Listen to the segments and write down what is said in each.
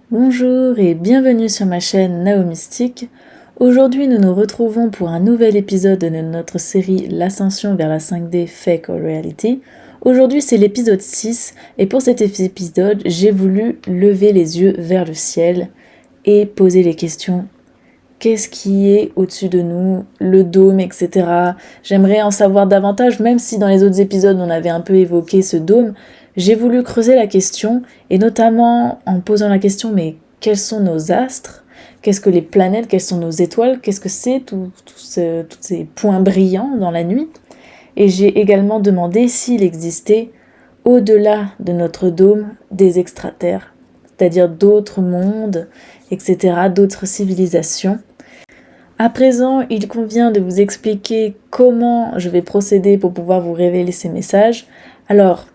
Bonjour et bienvenue sur ma chaîne Naomystique. Aujourd'hui nous nous retrouvons pour un nouvel épisode de notre série L'ascension vers la 5D Fake or Reality. Aujourd'hui c'est l'épisode 6 et pour cet épisode j'ai voulu lever les yeux vers le ciel et poser les questions. Qu'est-ce qui est au-dessus de nous, le dôme, etc. J'aimerais en savoir davantage, même si dans les autres épisodes on avait un peu évoqué ce dôme. J'ai voulu creuser la question, et notamment en posant la question, mais quels sont nos astres? Qu'est-ce que les planètes? Quelles sont nos étoiles? Qu'est-ce que c'est tous ces points brillants dans la nuit? Et j'ai également demandé s'il existait, au-delà de notre dôme, des extraterres, c'est-à-dire d'autres mondes, etc., d'autres civilisations. À présent, il convient de vous expliquer comment je vais procéder pour pouvoir vous révéler ces messages. Alors,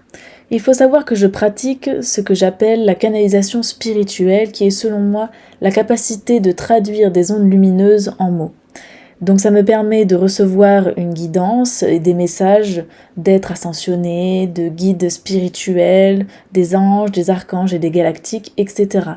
il faut savoir que je pratique ce que j'appelle la canalisation spirituelle, qui est selon moi la capacité de traduire des ondes lumineuses en mots. Donc ça me permet de recevoir une guidance et des messages d'êtres ascensionnés, de guides spirituels, des anges, des archanges et des galactiques, etc.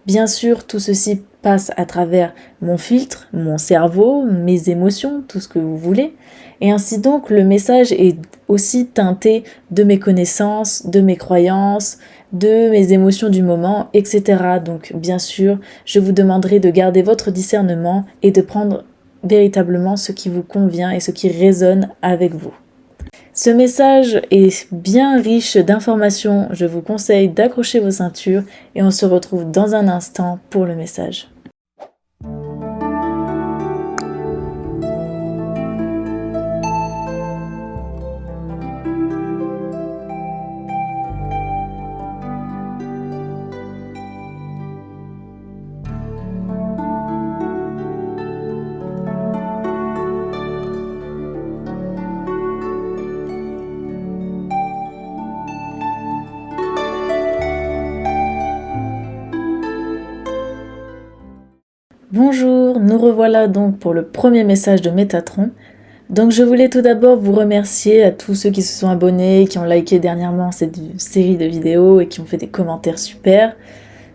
Bien sûr, tout ceci passe à travers mon filtre, mon cerveau, mes émotions, tout ce que vous voulez. Et ainsi donc, le message est aussi teinté de mes connaissances, de mes croyances, de mes émotions du moment, etc. Donc bien sûr, je vous demanderai de garder votre discernement et de prendre véritablement ce qui vous convient et ce qui résonne avec vous. Ce message est bien riche d'informations, je vous conseille d'accrocher vos ceintures et on se retrouve dans un instant pour le message. Bonjour, nous revoilà donc pour le premier message de Métatron. Donc je voulais tout d'abord vous remercier à tous ceux qui se sont abonnés, qui ont liké dernièrement cette série de vidéos et qui ont fait des commentaires super.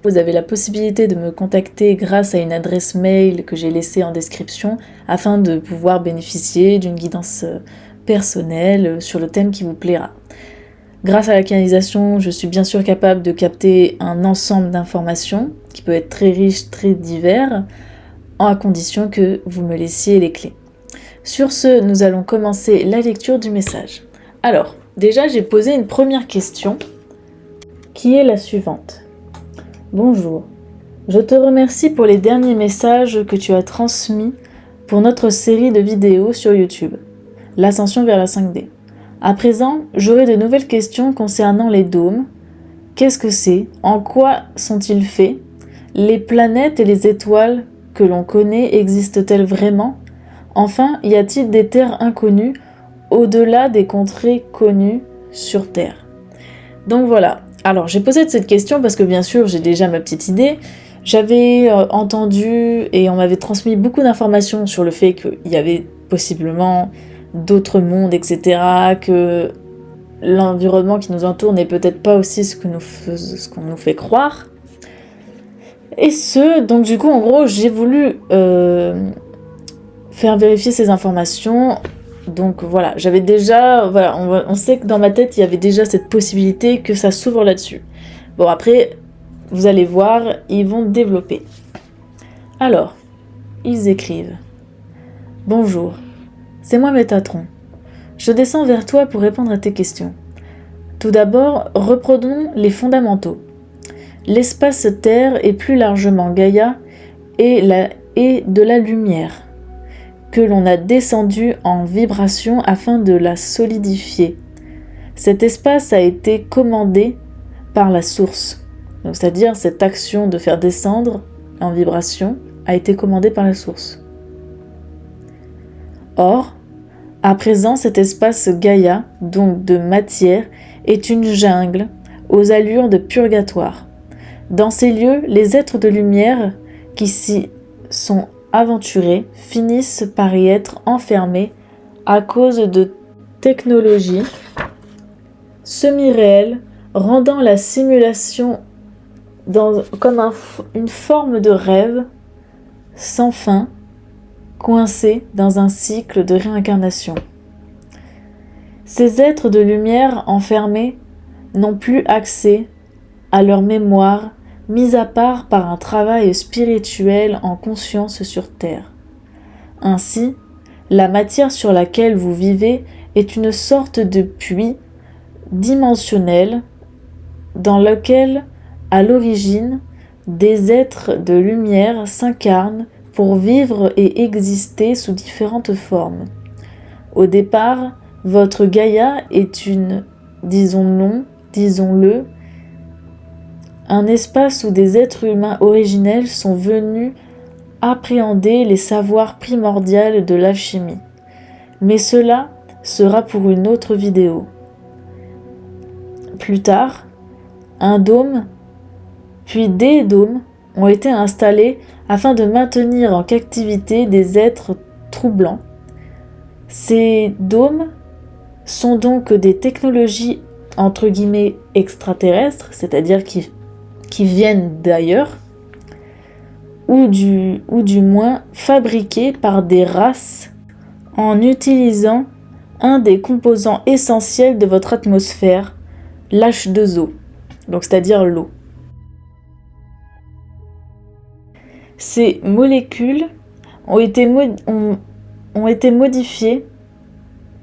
Vous avez la possibilité de me contacter grâce à une adresse mail que j'ai laissée en description afin de pouvoir bénéficier d'une guidance personnelle sur le thème qui vous plaira. Grâce à la canalisation, je suis bien sûr capable de capter un ensemble d'informations qui peut être très riche, très divers, à condition que vous me laissiez les clés. Sur ce, nous allons commencer la lecture du message. Alors, déjà j'ai posé une première question qui est la suivante. Bonjour, je te remercie pour les derniers messages que tu as transmis pour notre série de vidéos sur YouTube, l'ascension vers la 5D. À présent, j'aurai de nouvelles questions concernant les dômes. Qu'est-ce que c'est? En quoi sont-ils faits? Les planètes et les étoiles que l'on connaît existent-elles vraiment? Enfin, y a-t-il des terres inconnues au-delà des contrées connues sur Terre? Donc voilà. Alors, j'ai posé cette question parce que bien sûr, j'ai déjà ma petite idée. J'avais entendu et on m'avait transmis beaucoup d'informations sur le fait qu'il y avait possiblement d'autres mondes, etc., que l'environnement qui nous entoure n'est peut-être pas aussi ce qu'on nous fait croire. Et donc du coup, en gros, j'ai voulu faire vérifier ces informations. Donc voilà, j'avais déjà, on sait que dans ma tête, il y avait déjà cette possibilité que ça s'ouvre là-dessus. Bon, après, vous allez voir, ils vont développer. Alors, ils écrivent. Bonjour. C'est moi Métatron. Je descends vers toi pour répondre à tes questions. Tout d'abord, reprenons les fondamentaux. L'espace-terre et plus largement Gaïa est de la lumière, que l'on a descendu en vibration afin de la solidifier. Cet espace a été commandé par la source, donc c'est-à-dire cette action de faire descendre en vibration a été commandée par la source. Or, à présent, cet espace Gaïa, donc de matière, est une jungle aux allures de purgatoire. Dans ces lieux, les êtres de lumière qui s'y sont aventurés finissent par y être enfermés à cause de technologies semi-réelles rendant la simulation comme une forme de rêve sans fin, coincés dans un cycle de réincarnation. Ces êtres de lumière enfermés n'ont plus accès à leur mémoire, mise à part par un travail spirituel en conscience sur Terre. Ainsi, la matière sur laquelle vous vivez est une sorte de puits dimensionnel dans lequel, à l'origine, des êtres de lumière s'incarnent pour vivre et exister sous différentes formes. Au départ, votre Gaïa est disons-le, un espace où des êtres humains originels sont venus appréhender les savoirs primordiaux de l'alchimie. Mais cela sera pour une autre vidéo. Plus tard, un dôme, puis des dômes ont été installés afin de maintenir en captivité des êtres troublants. Ces dômes sont donc des technologies entre guillemets extraterrestres, c'est-à-dire qui viennent d'ailleurs, ou du moins fabriquées par des races en utilisant un des composants essentiels de votre atmosphère, l'H2O, donc c'est-à-dire l'eau. Ces molécules ont été modifiées,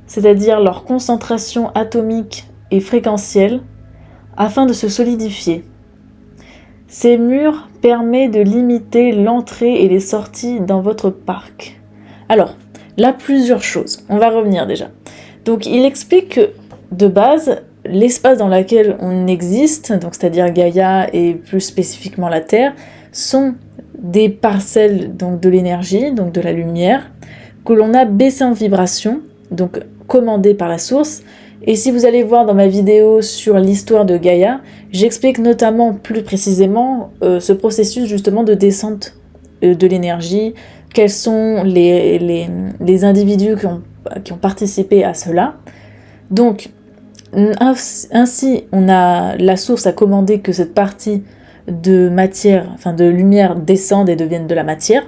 c'est-à-dire leur concentration atomique et fréquentielle, afin de se solidifier. Ces murs permettent de limiter l'entrée et les sorties dans votre parc. Alors, là, plusieurs choses. On va revenir déjà. Donc, il explique que, de base, l'espace dans lequel on existe, donc c'est-à-dire Gaïa et plus spécifiquement la Terre, sont des parcelles donc de l'énergie, donc de la lumière, que l'on a baissé en vibration, donc commandées par la source. Et si vous allez voir dans ma vidéo sur l'histoire de Gaïa, j'explique notamment plus précisément ce processus justement de descente de l'énergie, quels sont les individus qui ont participé à cela. Donc, ainsi, la source a commandé que cette partie de matière, enfin de lumière descende et devienne de la matière.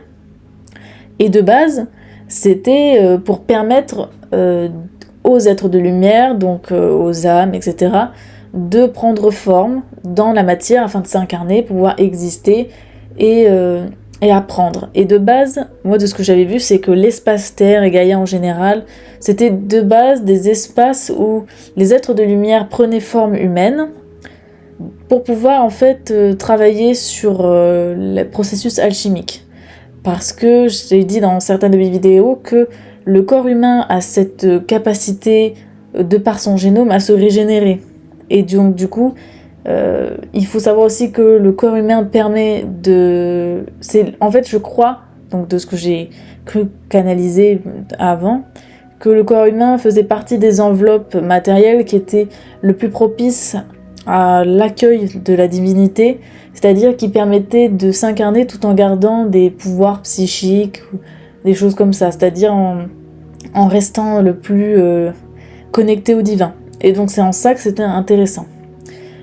Et de base, c'était pour permettre aux êtres de lumière, donc aux âmes, etc., de prendre forme dans la matière afin de s'incarner, pouvoir exister et apprendre. Et de base, moi de ce que j'avais vu, c'est que l'espace Terre et Gaïa en général, c'était de base des espaces où les êtres de lumière prenaient forme humaine pour pouvoir en fait travailler sur le processus alchimique. Parce que j'ai dit dans certaines de mes vidéos que le corps humain a cette capacité, de par son génome, à se régénérer. Et donc, du coup, il faut savoir aussi que le corps humain permet de... En fait, je crois, donc de ce que j'ai cru canaliser avant, que le corps humain faisait partie des enveloppes matérielles qui étaient le plus propices à l'accueil de la divinité, c'est-à-dire qui permettait de s'incarner tout en gardant des pouvoirs psychiques, des choses comme ça, c'est-à-dire en restant le plus connecté au divin. Et donc c'est en ça que c'était intéressant.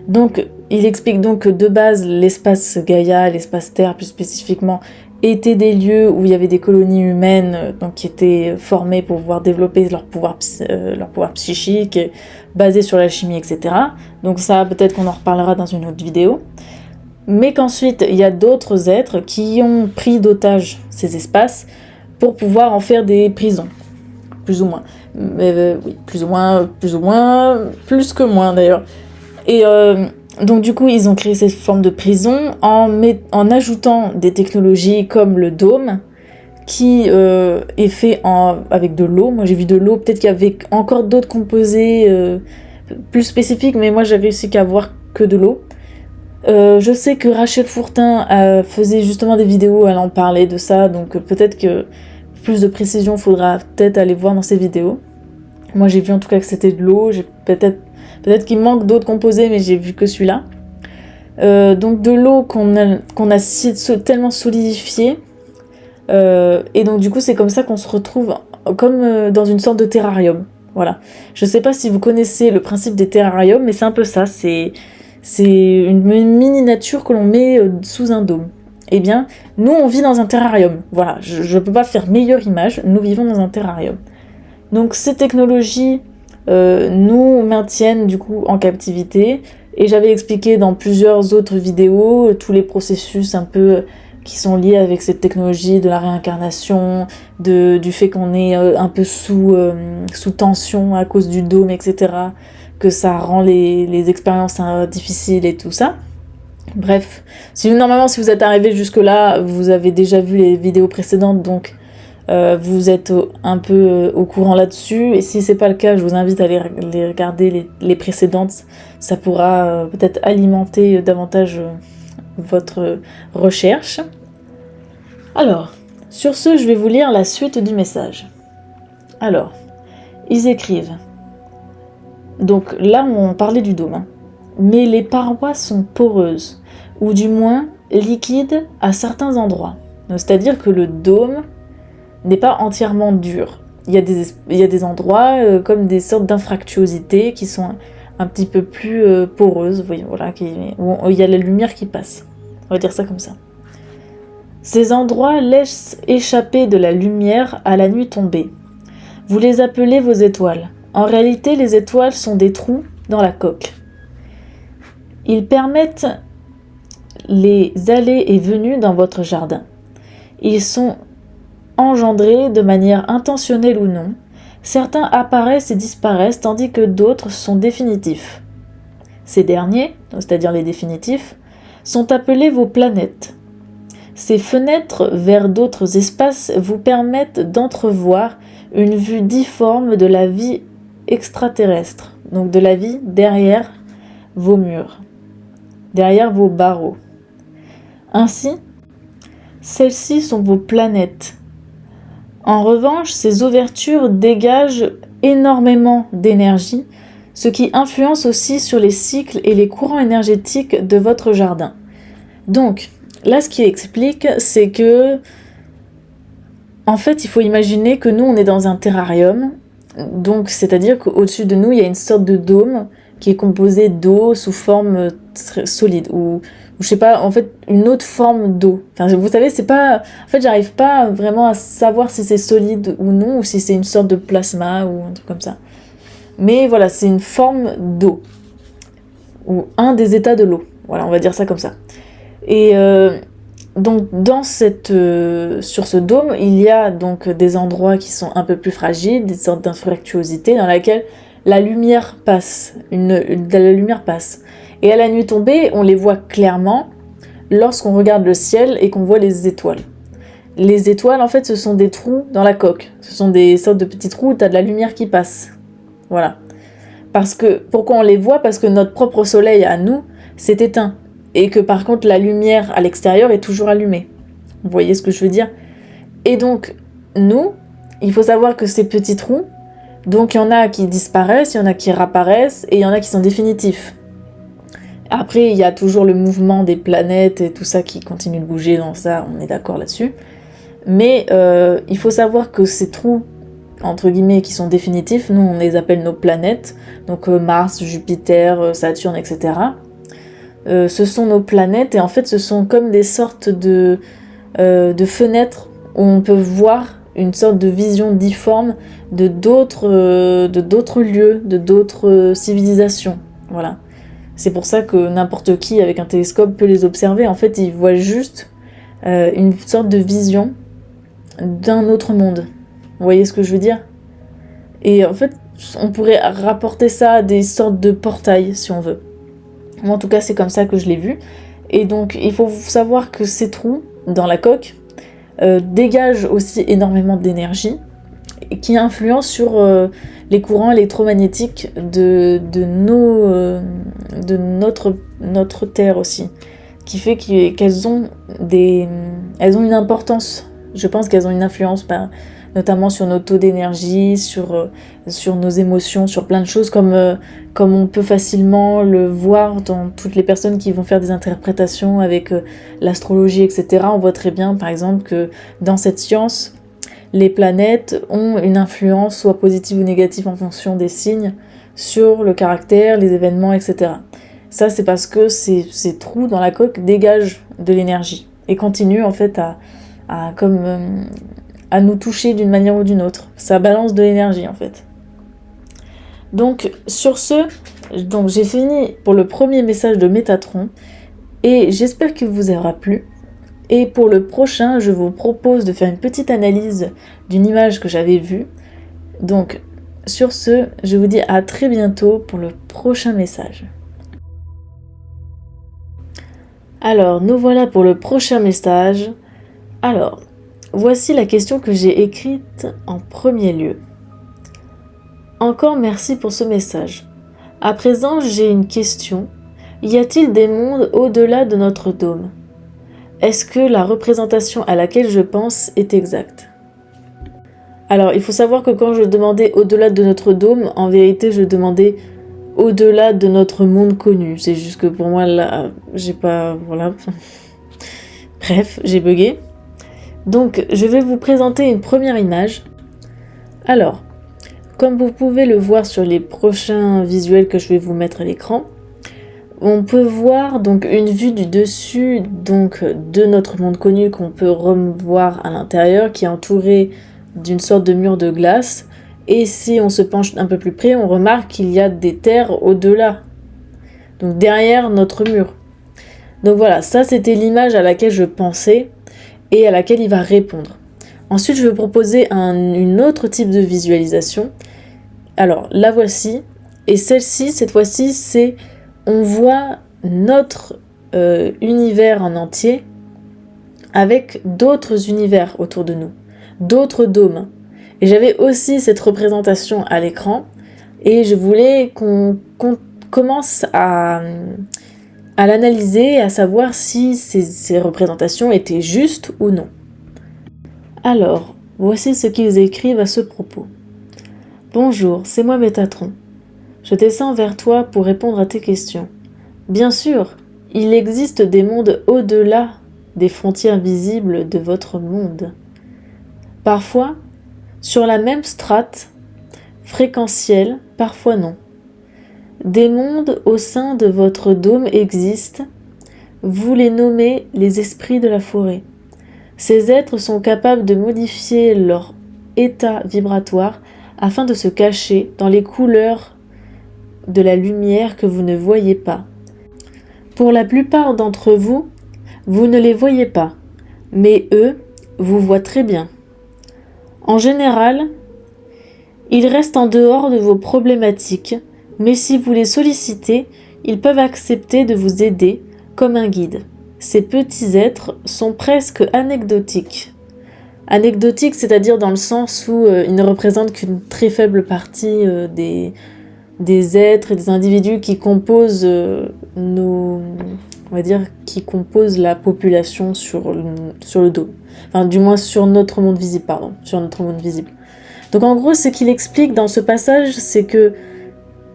Donc il explique donc que de base l'espace Gaïa, l'espace Terre plus spécifiquement, étaient des lieux où il y avait des colonies humaines donc qui étaient formées pour pouvoir développer leur pouvoir psychique, basé sur l'alchimie, etc. Donc ça, peut-être qu'on en reparlera dans une autre vidéo. Mais qu'ensuite, il y a d'autres êtres qui ont pris d'otage ces espaces pour pouvoir en faire des prisons. Plus ou moins. Oui, plus que moins d'ailleurs. Et donc du coup, ils ont créé cette forme de prison en ajoutant des technologies comme le dôme, qui est fait avec de l'eau. Moi j'ai vu de l'eau, peut-être qu'il y avait encore d'autres composés plus spécifiques, mais moi j'avais réussi qu'à voir que de l'eau. Je sais que Rachel Fourtin faisait justement des vidéos, elle en parlait de ça, donc peut-être que plus de précision faudra peut-être aller voir dans ces vidéos. Moi j'ai vu en tout cas que c'était de l'eau, peut-être qu'il manque d'autres composés, mais j'ai vu que celui-là. Donc de l'eau qu'on a tellement solidifiée, et donc du coup c'est comme ça qu'on se retrouve comme dans une sorte de terrarium. Voilà. Je sais pas si vous connaissez le principe des terrariums, mais c'est un peu ça, c'est C'est une mini-nature que l'on met sous un dôme. Eh bien, nous, on vit dans un terrarium. Voilà, je ne peux pas faire meilleure image, nous vivons dans un terrarium. Donc ces technologies nous maintiennent du coup en captivité, et j'avais expliqué dans plusieurs autres vidéos tous les processus un peu qui sont liés avec cette technologie de la réincarnation, du fait qu'on est un peu sous tension à cause du dôme, etc., que ça rend les expériences difficiles et tout ça. Bref, normalement si vous êtes arrivé jusque là, vous avez déjà vu les vidéos précédentes, donc vous êtes un peu au courant là-dessus, et si c'est pas le cas, je vous invite à les regarder les précédentes. Ça pourra peut-être alimenter davantage votre recherche. Alors, sur ce, je vais vous lire la suite du message. Alors, ils écrivent. Donc là, on parlait du dôme, hein. Mais les parois sont poreuses, ou du moins liquides à certains endroits. C'est-à-dire que le dôme n'est pas entièrement dur. Il y a des endroits comme des sortes d'infractuosités qui sont un petit peu plus poreuses, voilà, où il y a la lumière qui passe. On va dire ça comme ça. Ces endroits laissent échapper de la lumière à la nuit tombée. Vous les appelez vos étoiles. En réalité, les étoiles sont des trous dans la coque. Ils permettent les allées et venues dans votre jardin. Ils sont engendrés de manière intentionnelle ou non. Certains apparaissent et disparaissent tandis que d'autres sont définitifs. Ces derniers, c'est-à-dire les définitifs, sont appelés vos planètes. Ces fenêtres vers d'autres espaces vous permettent d'entrevoir une vue difforme de la vie extraterrestre, donc de la vie derrière vos murs, derrière vos barreaux. Ainsi, celles-ci sont vos planètes. En revanche, ces ouvertures dégagent énormément d'énergie, ce qui influence aussi sur les cycles et les courants énergétiques de votre jardin. Donc, là, ce qui explique, c'est que, en fait, il faut imaginer que nous, on est dans un terrarium. Donc, c'est-à-dire qu'au-dessus de nous, il y a une sorte de dôme qui est composé d'eau sous forme solide, ou je sais pas, en fait, une autre forme d'eau. Enfin, vous savez, c'est pas... En fait, j'arrive pas vraiment à savoir si c'est solide ou non, ou si c'est une sorte de plasma ou un truc comme ça. Mais voilà, c'est une forme d'eau, ou un des états de l'eau. Voilà, on va dire ça comme ça. Et donc sur ce dôme, il y a donc des endroits qui sont un peu plus fragiles, des sortes d'infractuosités dans lesquelles la lumière passe, la lumière passe. Et à la nuit tombée, on les voit clairement lorsqu'on regarde le ciel et qu'on voit les étoiles. Les étoiles, en fait, ce sont des trous dans la coque. Ce sont des sortes de petits trous où tu as de la lumière qui passe. Voilà. Pourquoi on les voit ? Parce que notre propre soleil à nous s'est éteint. Et que par contre, la lumière à l'extérieur est toujours allumée. Vous voyez ce que je veux dire ? Et donc, nous, il faut savoir que ces petits trous, donc il y en a qui disparaissent, il y en a qui réapparaissent, et il y en a qui sont définitifs. Après, il y a toujours le mouvement des planètes et tout ça qui continue de bouger, dans ça, on est d'accord là-dessus. Mais il faut savoir que ces trous, entre guillemets, qui sont définitifs, nous on les appelle nos planètes, donc Mars, Jupiter, Saturne, etc. Ce sont nos planètes, et en fait ce sont comme des sortes de fenêtres où on peut voir une sorte de vision difforme de d'autres lieux, de d'autres civilisations. Voilà. C'est pour ça que n'importe qui avec un télescope peut les observer. En fait, il voit juste une sorte de vision d'un autre monde. Vous voyez ce que je veux dire ? Et en fait, on pourrait rapporter ça à des sortes de portails, si on veut. Moi, en tout cas, c'est comme ça que je l'ai vu. Et donc, il faut savoir que ces trous dans la coque dégagent aussi énormément d'énergie qui influence sur les courants électromagnétiques de notre Terre aussi, qui fait qu'elles ont une importance. Je pense qu'elles ont une influence, notamment sur nos taux d'énergie, sur nos émotions, sur plein de choses, comme on peut facilement le voir dans toutes les personnes qui vont faire des interprétations avec l'astrologie, etc. On voit très bien, par exemple, que dans cette science, les planètes ont une influence, soit positive ou négative, en fonction des signes, sur le caractère, les événements, etc. Ça, c'est parce que ces trous dans la coque dégagent de l'énergie et continuent en fait à nous toucher d'une manière ou d'une autre. Ça balance de l'énergie en fait. Donc sur ce, j'ai fini pour le premier message de Métatron et j'espère qu'il vous aura plu. Et pour le prochain, je vous propose de faire une petite analyse d'une image que j'avais vue. Donc sur ce, je vous dis à très bientôt pour le prochain message. Alors, nous voilà pour le prochain message. Alors, voici la question que j'ai écrite en premier lieu. Encore merci pour ce message. À présent, j'ai une question. Y a-t-il des mondes au-delà de notre dôme ? Est-ce que la représentation à laquelle je pense est exacte ? Alors, il faut savoir que quand je demandais au-delà de notre dôme, en vérité, je demandais au-delà de notre monde connu. C'est juste que pour moi, là, j'ai pas... Voilà. Bref, j'ai bugué. Donc, je vais vous présenter une première image. Alors, comme vous pouvez le voir sur les prochains visuels que je vais vous mettre à l'écran, on peut voir donc une vue du dessus donc de notre monde connu qu'on peut revoir à l'intérieur, qui est entouré d'une sorte de mur de glace. Et si on se penche un peu plus près, on remarque qu'il y a des terres au-delà, donc derrière notre mur. Donc voilà, ça c'était l'image à laquelle je pensais et à laquelle il va répondre. Ensuite, je vais proposer une autre type de visualisation. Alors, la voici. Et celle-ci, cette fois-ci, c'est... On voit notre univers en entier avec d'autres univers autour de nous, d'autres dômes. Et j'avais aussi cette représentation à l'écran et je voulais qu'on commence à l'analyser et à savoir si ces représentations étaient justes ou non. Alors, voici ce qu'ils écrivent à ce propos. Bonjour, c'est moi Métatron. Je descends vers toi pour répondre à tes questions. Bien sûr, il existe des mondes au-delà des frontières visibles de votre monde. Parfois, sur la même strate fréquentielle, parfois non. Des mondes au sein de votre dôme existent, vous les nommez les esprits de la forêt. Ces êtres sont capables de modifier leur état vibratoire afin de se cacher dans les couleurs de la lumière que vous ne voyez pas. Pour la plupart d'entre vous, vous ne les voyez pas, mais eux vous voient très bien. En général, ils restent en dehors de vos problématiques, mais si vous les sollicitez, ils peuvent accepter de vous aider comme un guide. Ces petits êtres sont presque anecdotiques. Anecdotiques, c'est-à-dire dans le sens où ils ne représentent qu'une très faible partie des êtres et des individus qui composent qui composent la population sur le dôme. Enfin, du moins sur notre monde visible, Donc en gros, ce qu'il explique dans ce passage, c'est que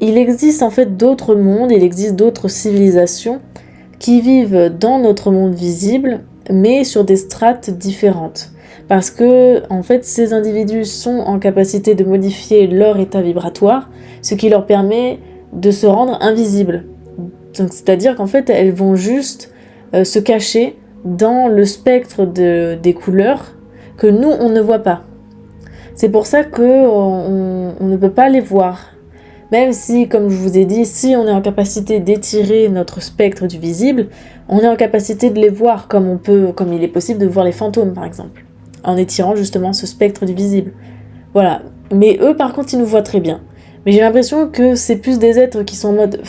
il existe en fait d'autres mondes, il existe d'autres civilisations qui vivent dans notre monde visible, mais sur des strates différentes. Parce que, en fait, ces individus sont en capacité de modifier leur état vibratoire, ce qui leur permet de se rendre invisibles. Donc, c'est-à-dire qu'en fait, elles vont juste se cacher dans le spectre des couleurs que nous, on ne voit pas. C'est pour ça qu'on ne peut pas les voir. Même si, comme je vous ai dit, si on est en capacité d'étirer notre spectre du visible, on est en capacité de les voir comme il est possible de voir les fantômes, par exemple, en étirant justement ce spectre du visible. Voilà. Mais eux, par contre, ils nous voient très bien. Mais j'ai l'impression que c'est plus des êtres qui sont en mode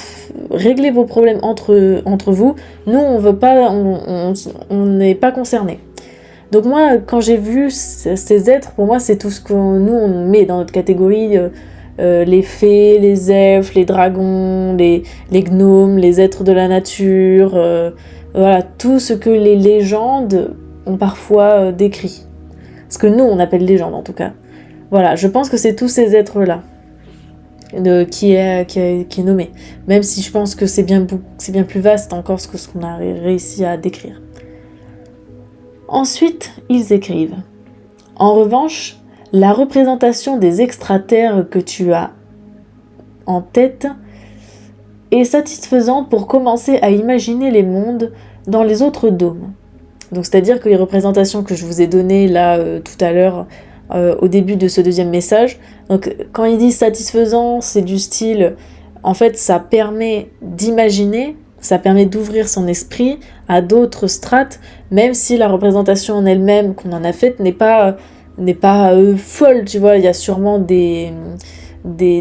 réglez vos problèmes entre vous. Nous, on veut pas, on n'est pas concernés. Donc moi, quand j'ai vu ces êtres, pour moi, c'est tout ce que nous on met dans notre catégorie. Les fées, les elfes, les dragons, les gnomes, les êtres de la nature, voilà, tout ce que les légendes ont parfois décrit. Ce que nous, on appelle légendes en tout cas. Voilà, je pense que c'est tous ces êtres-là qui est nommé. Même si je pense que c'est bien plus vaste encore ce qu'on a réussi à décrire. Ensuite, ils écrivent. En revanche, la représentation des extraterres que tu as en tête est satisfaisante pour commencer à imaginer les mondes dans les autres dômes. Donc c'est-à-dire que les représentations que je vous ai données là tout à l'heure au début de ce deuxième message, donc quand il dit satisfaisant, c'est du style, en fait ça permet d'imaginer, ça permet d'ouvrir son esprit à d'autres strates, même si la représentation en elle-même qu'on en a faite n'est pas folle, tu vois, il y a sûrement des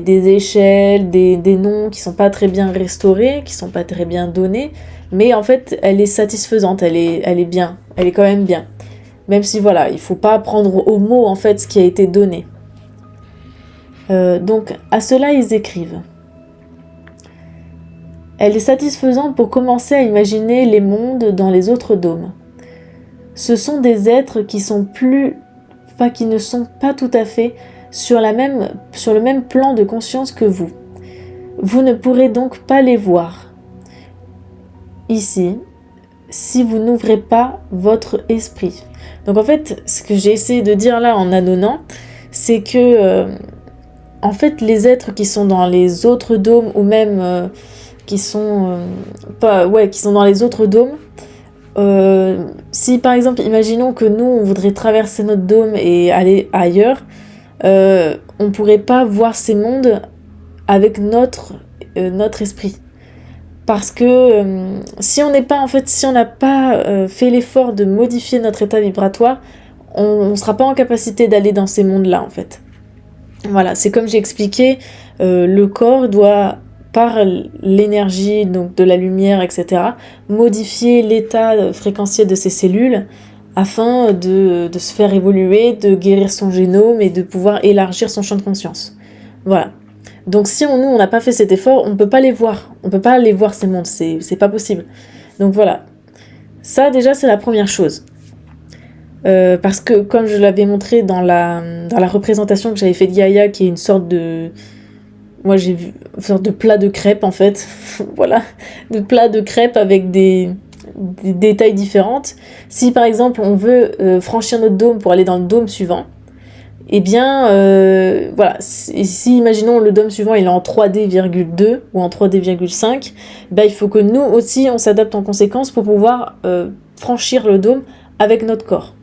échelles, des noms qui sont pas très bien restaurés, qui sont pas très bien donnés, mais en fait elle est satisfaisante, elle est bien, elle est quand même bien. Même si voilà, il faut pas prendre au mot en fait ce qui a été donné. Donc à cela ils écrivent. Elle est satisfaisante pour commencer à imaginer les mondes dans les autres dômes. Ce sont des êtres qui ne sont pas tout à fait sur le même plan de conscience que vous. Vous ne pourrez donc pas les voir ici si vous n'ouvrez pas votre esprit. Donc en fait, ce que j'ai essayé de dire là en annonnant, c'est que en fait les êtres qui sont dans les autres dômes ou même qui sont dans les autres dômes, si par exemple imaginons que nous on voudrait traverser notre dôme et aller ailleurs, on pourrait pas voir ces mondes avec notre esprit, parce que si on n'a pas fait l'effort de modifier notre état vibratoire, on sera pas en capacité d'aller dans ces mondes là en fait. Voilà, c'est comme j'ai expliqué, le corps doit, par l'énergie donc de la lumière, etc., modifier l'état fréquentiel de ses cellules afin de se faire évoluer, de guérir son génome et de pouvoir élargir son champ de conscience. Voilà. Donc si on n'a pas fait cet effort, on peut pas les voir. On peut pas les voir ces mondes, c'est pas possible. Donc voilà. Ça déjà c'est la première chose. Parce que comme je l'avais montré dans la représentation que j'avais fait de Gaïa, qui est une sorte de... Moi j'ai vu une sorte de plat de crêpes en fait. Voilà. De plat de crêpes avec des tailles différentes. Si par exemple on veut franchir notre dôme pour aller dans le dôme suivant, eh bien voilà, si imaginons le dôme suivant il est en 3D,2 ou en 3D,5, il faut que nous aussi on s'adapte en conséquence pour pouvoir franchir le dôme avec notre corps.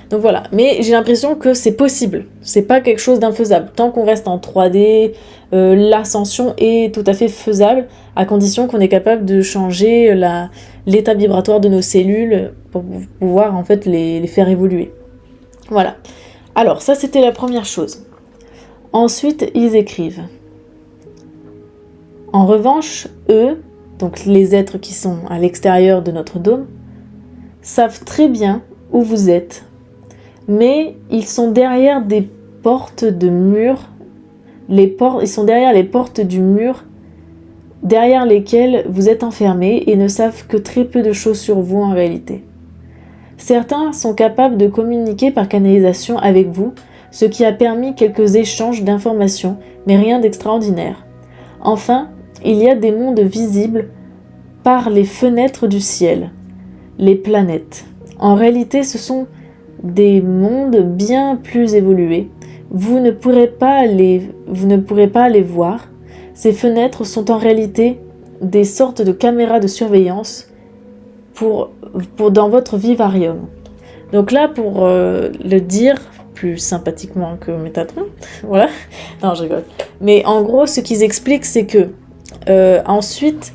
Donc voilà, mais j'ai l'impression que c'est possible, c'est pas quelque chose d'infaisable. Tant qu'on reste en 3D, l'ascension est tout à fait faisable, à condition qu'on est capable de changer l'état vibratoire de nos cellules pour pouvoir en fait les faire évoluer. Voilà. Alors ça c'était la première chose. Ensuite ils écrivent. En revanche, eux, donc les êtres qui sont à l'extérieur de notre dôme, savent très bien où vous êtes, mais ils sont derrière des portes de murs, ils sont derrière les portes du mur derrière lesquelles vous êtes enfermés et ne savent que très peu de choses sur vous en réalité. Certains sont capables de communiquer par canalisation avec vous, ce qui a permis quelques échanges d'informations, mais rien d'extraordinaire. Enfin, il y a des mondes visibles par les fenêtres du ciel, les planètes. En réalité, ce sont des mondes bien plus évolués. Vous ne pourrez pas les voir. Ces fenêtres sont en réalité des sortes de caméras de surveillance pour dans votre vivarium. Donc là, pour le dire plus sympathiquement que Métatron, voilà, non je rigole. Mais en gros, ce qu'ils expliquent, c'est que ensuite,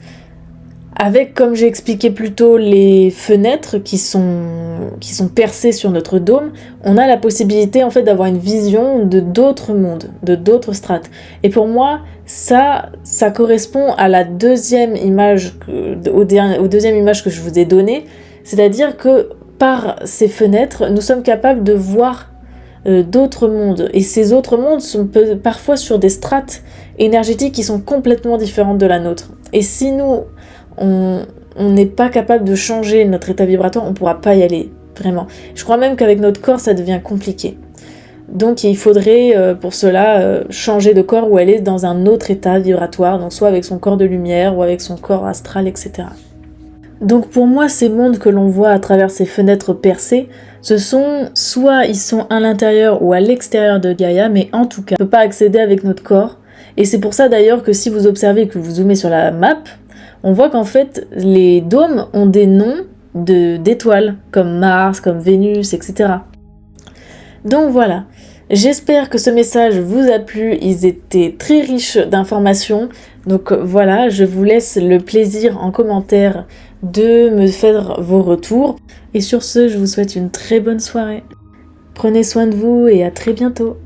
avec, comme j'ai expliqué plus tôt, les fenêtres qui sont percées sur notre dôme, on a la possibilité en fait d'avoir une vision de d'autres mondes, de d'autres strates. Et pour moi, ça correspond à la deuxième image, aux deuxième image que je vous ai donnée, c'est-à-dire que par ces fenêtres, nous sommes capables de voir d'autres mondes. Et ces autres mondes sont parfois sur des strates énergétiques qui sont complètement différentes de la nôtre. Et si nous, on n'est pas capable de changer notre état vibratoire, on ne pourra pas y aller, vraiment. Je crois même qu'avec notre corps, ça devient compliqué. Donc il faudrait pour cela changer de corps ou aller dans un autre état vibratoire, donc soit avec son corps de lumière ou avec son corps astral, etc. Donc pour moi, ces mondes que l'on voit à travers ces fenêtres percées, ce sont soit ils sont à l'intérieur ou à l'extérieur de Gaïa, mais en tout cas, on ne peut pas accéder avec notre corps. Et c'est pour ça d'ailleurs que si vous observez que vous zoomez sur la map, on voit qu'en fait les dômes ont des noms d'étoiles, comme Mars, comme Vénus, etc. Donc voilà, j'espère que ce message vous a plu, ils étaient très riches d'informations. Donc voilà, je vous laisse le plaisir en commentaire de me faire vos retours. Et sur ce, je vous souhaite une très bonne soirée. Prenez soin de vous et à très bientôt.